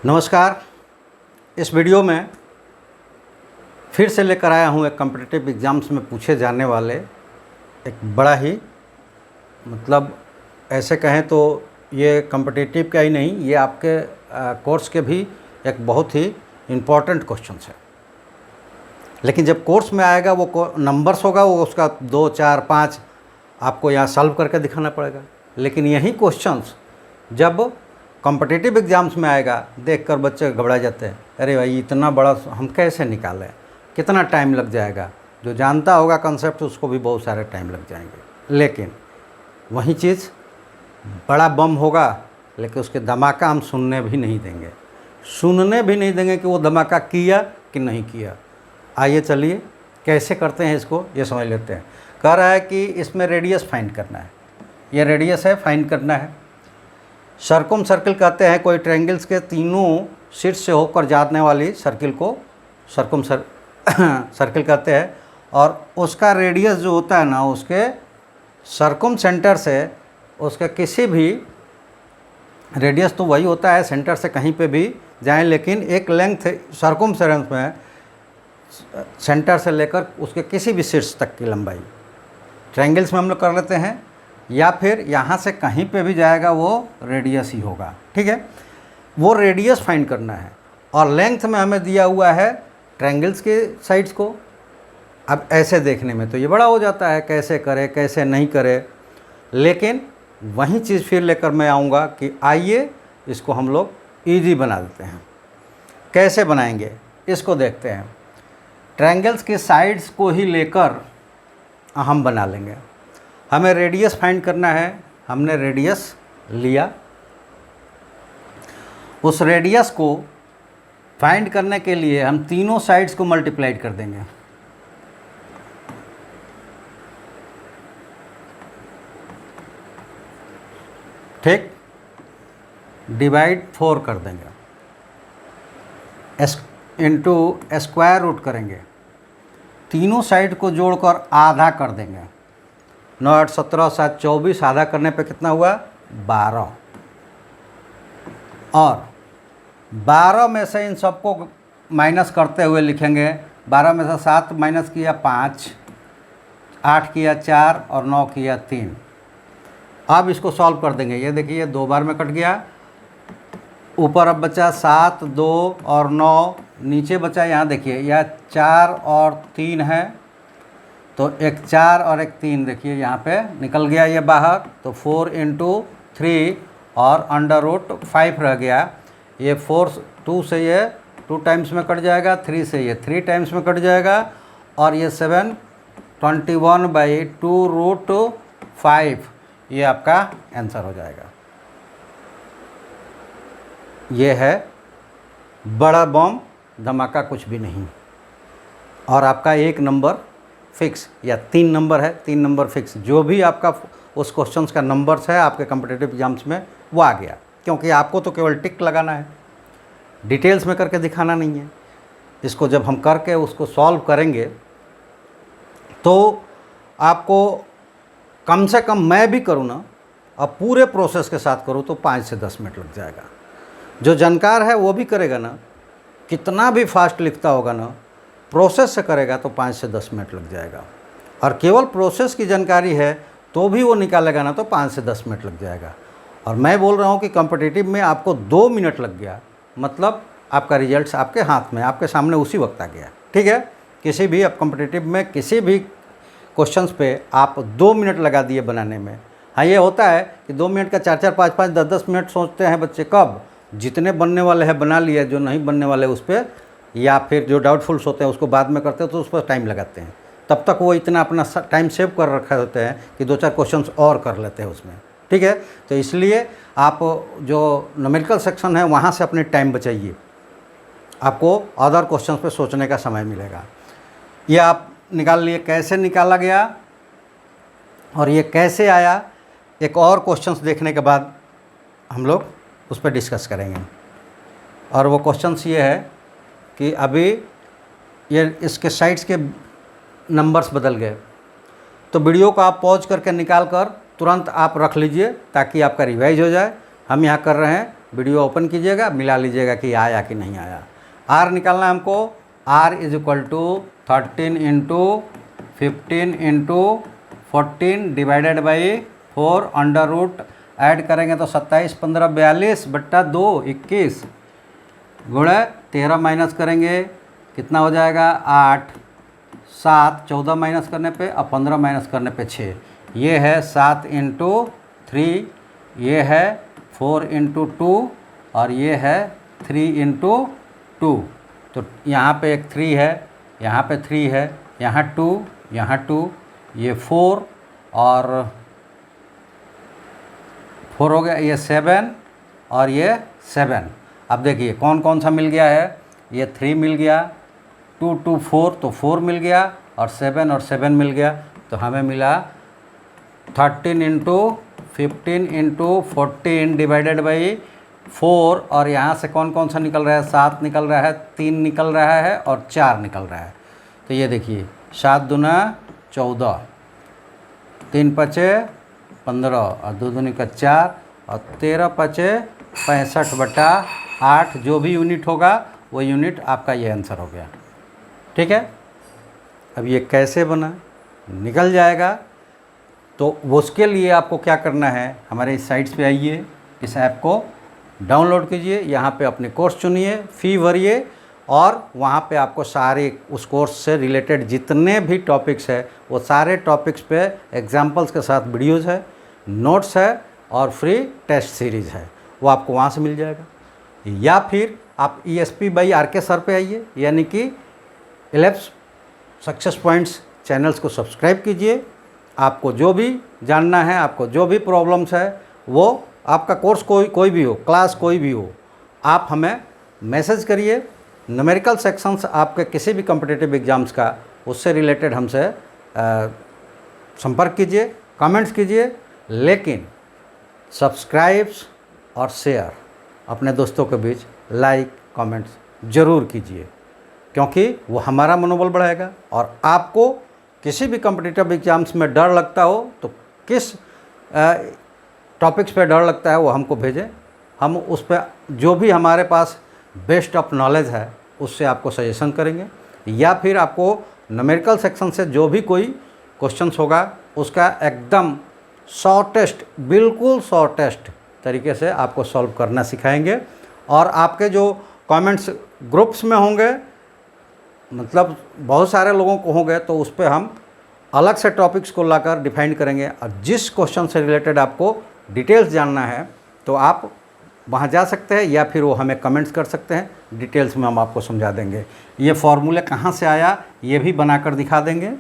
नमस्कार। इस वीडियो में फिर से लेकर आया हूँ एक कॉम्पिटिटिव एग्ज़ाम्स में पूछे जाने वाले एक बड़ा ही ऐसे कहें तो ये कॉम्पिटिटिव का ही नहीं, ये आपके कोर्स के भी एक बहुत ही इम्पॉर्टेंट क्वेश्चन है। लेकिन जब कोर्स में आएगा वो नंबर्स होगा, वो उसका 2, 4, 5 आपको यहाँ सॉल्व करके दिखाना पड़ेगा। लेकिन यही क्वेश्चंस जब कॉम्पिटिटिव एग्ज़ाम्स में आएगा, देखकर बच्चे घबरा जाते हैं, अरे भाई इतना बड़ा हम कैसे निकालें, कितना टाइम लग जाएगा। जो जानता होगा कंसेप्ट उसको भी बहुत सारे टाइम लग जाएंगे। लेकिन वही चीज़ बड़ा बम होगा, लेकिन उसके धमाका हम सुनने भी नहीं देंगे कि वो धमाका किया कि नहीं किया। आइए चलिए कैसे करते हैं इसको ये समझ लेते हैं। कह रहा है कि इसमें रेडियस फाइंड करना है, ये रेडियस है, फाइंड करना है। सर्कम सर्किल कहते हैं, कोई ट्रायंगल्स के तीनों शीर्ष से होकर जाने वाली सर्किल को सर्कम सर्किल कहते हैं। और उसका रेडियस जो होता है ना, उसके सर्कम सेंटर से उसके किसी भी रेडियस तो वही होता है, सेंटर से कहीं पे भी जाएं, लेकिन एक लेंथ सर्कम सेरेंस में सेंटर से लेकर उसके किसी भी शीर्ष तक की लंबाई ट्रायंगल्स में हम लोग कर लेते हैं, या फिर यहाँ से कहीं पे भी जाएगा वो रेडियस ही होगा। ठीक है, वो रेडियस फाइंड करना है। और लेंथ में हमें दिया हुआ है ट्रायंगल्स के साइड्स को। अब ऐसे देखने में तो ये बड़ा हो जाता है, कैसे करे कैसे नहीं करे। लेकिन वही चीज़ फिर लेकर मैं आऊँगा कि आइए इसको हम लोग ईजी बना देते हैं। कैसे बनाएंगे इसको देखते हैं। ट्रायंगल्स के साइड्स को ही लेकर हम बना लेंगे। हमें रेडियस फाइंड करना है, हमने रेडियस लिया। उस रेडियस को फाइंड करने के लिए हम तीनों साइड्स को मल्टीप्लाइड कर देंगे। ठीक, डिवाइड 4 कर देंगे, इंटू स्क्वायर रूट करेंगे, तीनों साइड को जोड़कर आधा कर देंगे। 9, 8, 17, 7, 24, आधा करने पे कितना हुआ 12। और 12 में से इन सबको माइनस करते हुए लिखेंगे। 12 में से 7 माइनस किया 5, 8 किया 4 और 9 किया 3। अब इसको सॉल्व कर देंगे। ये देखिए 2 बार में कट गया, ऊपर अब बचा 7, 2 और 9, नीचे बचा यहाँ देखिए यह 4 और 3 है, तो एक 4 और एक 3 देखिए यहाँ पे निकल गया ये बाहर। तो 4 × 3 और √5 रह गया। ये 4 2 से ये 2 टाइम्स में कट जाएगा, 3 से ये 3 टाइम्स में कट जाएगा, और ये 7 21/2√5 ये आपका आंसर हो जाएगा। ये है बड़ा बम, धमाका कुछ भी नहीं। और आपका 1 नंबर फिक्स या 3 नंबर है, 3 नंबर फिक्स, जो भी आपका उस क्वेश्चंस का नंबर्स है आपके कॉम्पिटिटिव एग्जाम्स में वो आ गया। क्योंकि आपको तो केवल टिक लगाना है, डिटेल्स में करके दिखाना नहीं है। इसको जब हम करके उसको सॉल्व करेंगे तो आपको कम से कम, मैं भी करूँ ना, अब पूरे प्रोसेस के साथ करूँ तो 5 से 10 मिनट लग जाएगा। जो जानकार है वो भी करेगा ना, कितना भी फास्ट लिखता होगा ना, प्रोसेस से करेगा तो 5 से 10 मिनट लग जाएगा। और केवल प्रोसेस की जानकारी है तो भी वो निकालेगा ना तो 5 से 10 मिनट लग जाएगा। और मैं बोल रहा हूँ कि कॉम्पिटिटिव में आपको 2 मिनट लग गया, मतलब आपका रिजल्ट्स आपके हाथ में, आपके सामने उसी वक्त आ गया। ठीक है, किसी भी आप कॉम्पिटिटिव में किसी भी क्वेश्चंस पे आप 2 मिनट लगा दिए बनाने में। हाँ, ये होता है कि 2 मिनट का 4-4, 5-5, 10-10 मिनट सोचते हैं बच्चे। कब? जितने बनने वाले हैं बना लिए, जो नहीं बनने वाले उस पर, या फिर जो डाउटफुल्स होते हैं उसको बाद में करते हैं तो उस पर टाइम लगाते हैं। तब तक वो इतना अपना टाइम सेव कर रखे होते हैं कि 2-4 क्वेश्चंस और कर लेते हैं उसमें। ठीक है, तो इसलिए आप जो न्यूमेरिकल सेक्शन है वहाँ से अपने टाइम बचाइए, आपको अदर क्वेश्चंस पे सोचने का समय मिलेगा। ये आप निकाल लिए, कैसे निकाला गया और ये कैसे आया, एक और क्वेश्चंस देखने के बाद हम लोग उस पर डिस्कस करेंगे। और वो क्वेश्चंस ये है कि अभी ये इसके साइड्स के नंबर्स बदल गए, तो वीडियो को आप पॉज करके निकाल कर तुरंत आप रख लीजिए ताकि आपका रिवाइज हो जाए। हम यहाँ कर रहे हैं वीडियो ओपन कीजिएगा, मिला लीजिएगा कि आया कि नहीं आया। आर निकालना है हमको। R is equal to 13 into 15 into 14 divided by 4 under root, add करेंगे तो 27 15 42 बट्टा 2 21 गुणे 13 माइनस करेंगे कितना हो जाएगा 8, 7 14 माइनस करने पे और 15 माइनस करने पे 6, ये है 7 इंटू 3, ये है 4 इंटू 2 और ये है 3 इंटू 2। तो यहाँ पे एक 3 है, यहाँ पे 3 है, यहाँ 2, यहाँ 2, ये 4 और 4 हो गया, ये 7 और ये 7। अब देखिए कौन कौन सा मिल गया है, ये 3 मिल गया, 2 2 4 तो 4 मिल गया और 7 मिल गया। तो हमें मिला 13 इंटू 15 इंटू 14 डिवाइडेड बाई 4 और यहाँ से कौन कौन सा निकल रहा है, 7 निकल रहा है, 3 निकल रहा है और 4 निकल रहा है। तो ये देखिए 7 दूना 14, 3 पचे 15 और 2 दूनी का 4 और 13 पचे 65 बटा 8, जो भी यूनिट होगा वो यूनिट आपका ये आंसर हो गया। ठीक है, अब ये कैसे बना निकल जाएगा, तो उसके लिए आपको क्या करना है, हमारे इस साइट्स पे आइए, इस ऐप को डाउनलोड कीजिए, यहाँ पे अपने कोर्स चुनिए, फ़ी भरिए और वहाँ पे आपको सारे उस कोर्स से रिलेटेड जितने भी टॉपिक्स है वो सारे टॉपिक्स पे एग्जाम्पल्स के साथ वीडियोज़ है, नोट्स है और फ्री टेस्ट सीरीज़ है, वो आपको वहाँ से मिल जाएगा। या फिर आप ESP बाई RK सर पे आइए, यानी कि 11 सक्सेस पॉइंट्स चैनल्स को सब्सक्राइब कीजिए। आपको जो भी जानना है, आपको जो भी प्रॉब्लम्स है, वो आपका कोर्स कोई भी हो, क्लास कोई भी हो, आप हमें मैसेज करिए। न्यूमेरिकल सेक्शंस आपके किसी भी कॉम्पिटिटिव एग्ज़ाम्स का, उससे रिलेटेड हमसे संपर्क कीजिए, कमेंट्स कीजिए, लेकिन सब्सक्राइब्स और शेयर अपने दोस्तों के बीच लाइक कमेंट्स ज़रूर कीजिए, क्योंकि वो हमारा मनोबल बढ़ाएगा। और आपको किसी भी कॉम्पिटिटिव एग्ज़ाम्स में डर लगता हो तो किस टॉपिक्स पे डर लगता है वो हमको भेजें, हम उस पर जो भी हमारे पास बेस्ट ऑफ नॉलेज है उससे आपको सजेशन करेंगे। या फिर आपको न्यूमेरिकल सेक्शन से जो भी कोई क्वेश्चंस होगा उसका एकदम शॉर्टेस्ट, बिल्कुल शॉर्टेस्ट तरीके से आपको सॉल्व करना सिखाएंगे। और आपके जो कमेंट्स ग्रुप्स में होंगे, मतलब बहुत सारे लोगों को होंगे, तो उस पर हम अलग से टॉपिक्स को लाकर डिफाइन करेंगे। और जिस क्वेश्चन से रिलेटेड आपको डिटेल्स जानना है तो आप वहाँ जा सकते हैं या फिर वो हमें कमेंट्स कर सकते हैं, डिटेल्स में हम आपको समझा देंगे। ये फॉर्मूले कहाँ से आया ये भी बनाकर दिखा देंगे।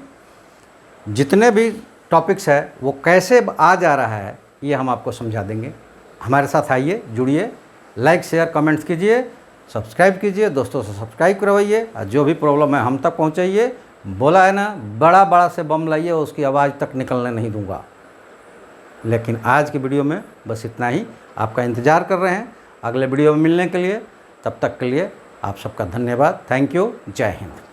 जितने भी टॉपिक्स है वो कैसे आ जा रहा है ये हम आपको समझा देंगे। हमारे साथ आइए, जुड़िए, लाइक शेयर कमेंट्स कीजिए, सब्सक्राइब कीजिए, दोस्तों से सब्सक्राइब करवाइए और जो भी प्रॉब्लम है हम तक पहुँचाइए। बोला है ना, बड़ा से बम लाइए, उसकी आवाज़ तक निकलने नहीं दूंगा। लेकिन आज की वीडियो में बस इतना ही, आपका इंतज़ार कर रहे हैं अगले वीडियो में मिलने के लिए। तब तक के लिए आप सबका धन्यवाद। Thank you. जय हिंद।